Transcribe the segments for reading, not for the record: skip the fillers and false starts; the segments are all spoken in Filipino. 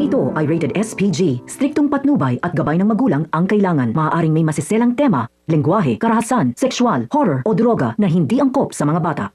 ito ay rated SPG. Striktong patnubay at gabay ng magulang ang kailangan. Maaaring may masiselang tema, lengguwahe, karahasan, sexual, horror o droga na hindi angkop sa mga bata.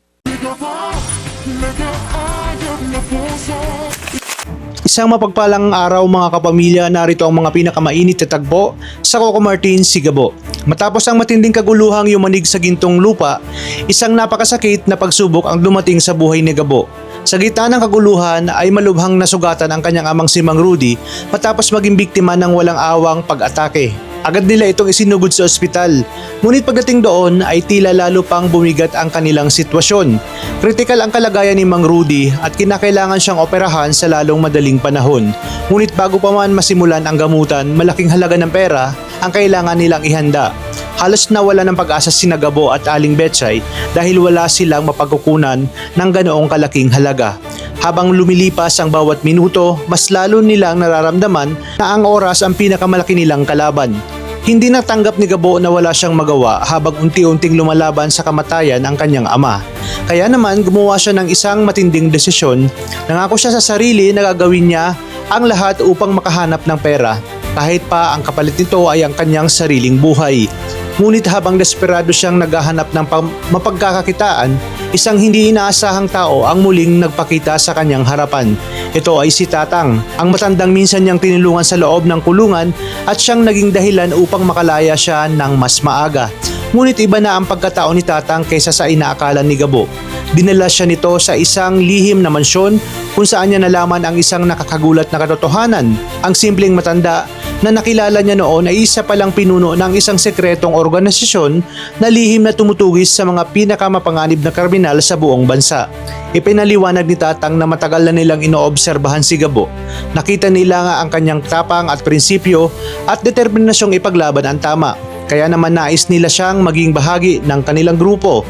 Isang mapagpalang araw mga kapamilya, narito ang mga pinakamainit na tagpo sa Coco Martin, Sigabo. Matapos ang matinding kaguluhang yumanig sa gintong lupa, isang napakasakit na pagsubok ang dumating sa buhay ni Gabo. Sa gitna ng kaguluhan ay malubhang nasugatan ang kanyang amang si Mang Rudy matapos maging biktima ng walang awang pag-atake. Agad nila itong isinugod sa ospital. Ngunit pagdating doon ay tila lalo pang bumigat ang kanilang sitwasyon. Kritikal ang kalagayan ni Mang Rudy at kinakailangan siyang operahan sa lalong madaling panahon. Ngunit bago pa man masimulan ang gamutan, malaking halaga ng pera ang kailangan nilang ihanda. Halos nawala ng pag-asa si Gabo at Aling Betchay dahil wala silang mapagkukunan ng ganoong kalaking halaga. Habang lumilipas ang bawat minuto, mas lalo nilang nararamdaman na ang oras ang pinakamalaki nilang kalaban. Hindi natanggap ni Gabo na wala siyang magawa habang unti-unting lumalaban sa kamatayan ang kanyang ama. Kaya naman gumawa siya ng isang matinding desisyon. Nangako siya sa sarili na gagawin niya ang lahat upang makahanap ng pera, kahit pa ang kapalit nito ay ang kanyang sariling buhay. Ngunit habang desperado siyang naghahanap ng mapagkakakitaan, isang hindi inaasahang tao ang muling nagpakita sa kanyang harapan. Ito ay si Tatang, ang matandang minsan niyang tinulungan sa loob ng kulungan at siyang naging dahilan upang makalaya siya ng mas maaga. Ngunit iba na ang pagkatao ni Tatang kaysa sa inaakala ni Gabo. Dinala siya nito sa isang lihim na mansyon kung saan niya nalaman ang isang nakakagulat na katotohanan. Ang simpleng matanda na nakilala niya noon ay isa palang pinuno ng isang sekretong organisasyon na lihim na tumutugis sa mga pinakamapanganib na kriminal sa buong bansa. Ipinaliwanag ni Tatang na matagal na nilang inoobserbahan si Gabo. Nakita nila nga ang kanyang tapang at prinsipyo at determinasyong ipaglaban ang tama. Kaya naman nais nila siyang maging bahagi ng kanilang grupo.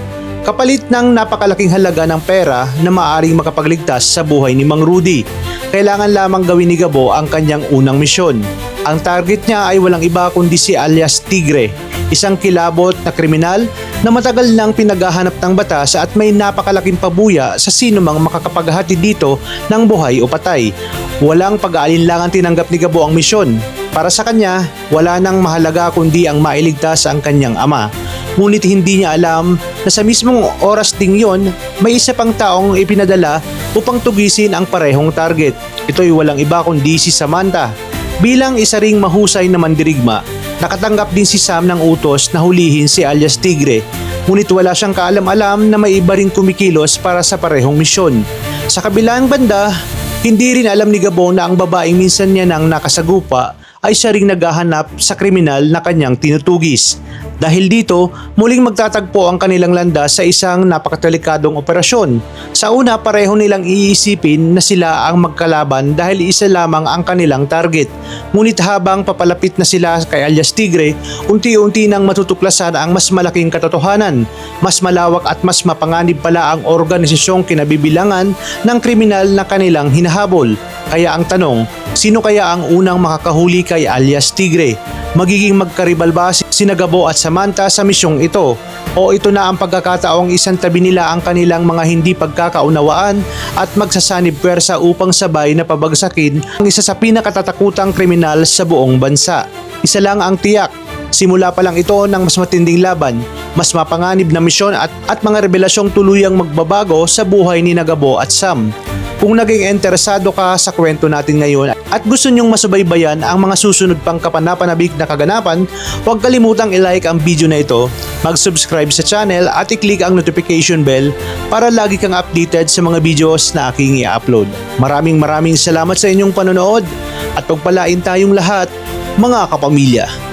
Kapalit ng napakalaking halaga ng pera na maaaring makapagligtas sa buhay ni Mang Rudy. Kailangan lamang gawin ni Gabo ang kanyang unang misyon. Ang target niya ay walang iba kundi si alias Tigre, isang kilabot na kriminal na matagal nang pinaghahanap ng batas at may napakalaking pabuya sa sino mang makakapaghati dito ng buhay o patay. Walang pag-aalinlangan tinanggap ni Gabo ang misyon. Para sa kanya, wala nang mahalaga kundi ang mailigtas ang kanyang ama. Ngunit hindi niya alam na sa mismong oras ding yon, may isa pang taong ipinadala upang tugisin ang parehong target. Ito'y walang iba kundi si Samantha. Bilang isa ring mahusay na mandirigma, nakatanggap din si Sam ng utos na hulihin si alias Tigre. Ngunit wala siyang kaalam-alam na may iba ring kumikilos para sa parehong misyon. Sa kabilang banda, hindi rin alam ni Gabo na ang babaeng minsan niya nang nakasagupa ay siya ring naghahanap sa kriminal na kanyang tinutugis. Dahil dito, muling magtatagpo ang kanilang landas sa isang napakatalikadong operasyon. Sa una, pareho nilang iisipin na sila ang magkalaban dahil isa lamang ang kanilang target. Ngunit habang papalapit na sila kay alias Tigre, unti-unti nang matutuklasan ang mas malaking katotohanan. Mas malawak at mas mapanganib pala ang organisasyong kinabibilangan ng kriminal na kanilang hinahabol. Kaya ang tanong, sino kaya ang unang makakahuli kay alias Tigre? Magiging magkaribal ba sina Gabo at Samantha sa misyong ito? O ito na ang pagkakataong isang tabi nila ang kanilang mga hindi pagkakaunawaan at magsasanib pwersa upang sabay na pabagsakin ang isa sa pinakatatakutang kriminal sa buong bansa? Isa lang ang tiyak, simula pa lang ito ng mas matinding laban, mas mapanganib na misyon at mga revelasyong tuluyang magbabago sa buhay ni Gabo at Sam. Kung naging interesado ka sa kwento natin ngayon at gusto nyong masubaybayan ang mga susunod pang kapanapanabik na kaganapan, huwag kalimutang i-like ang video na ito, mag-subscribe sa channel at i-click ang notification bell para lagi kang updated sa mga videos na aking i-upload. Maraming salamat sa inyong panonood at pagpalain tayong lahat, mga kapamilya.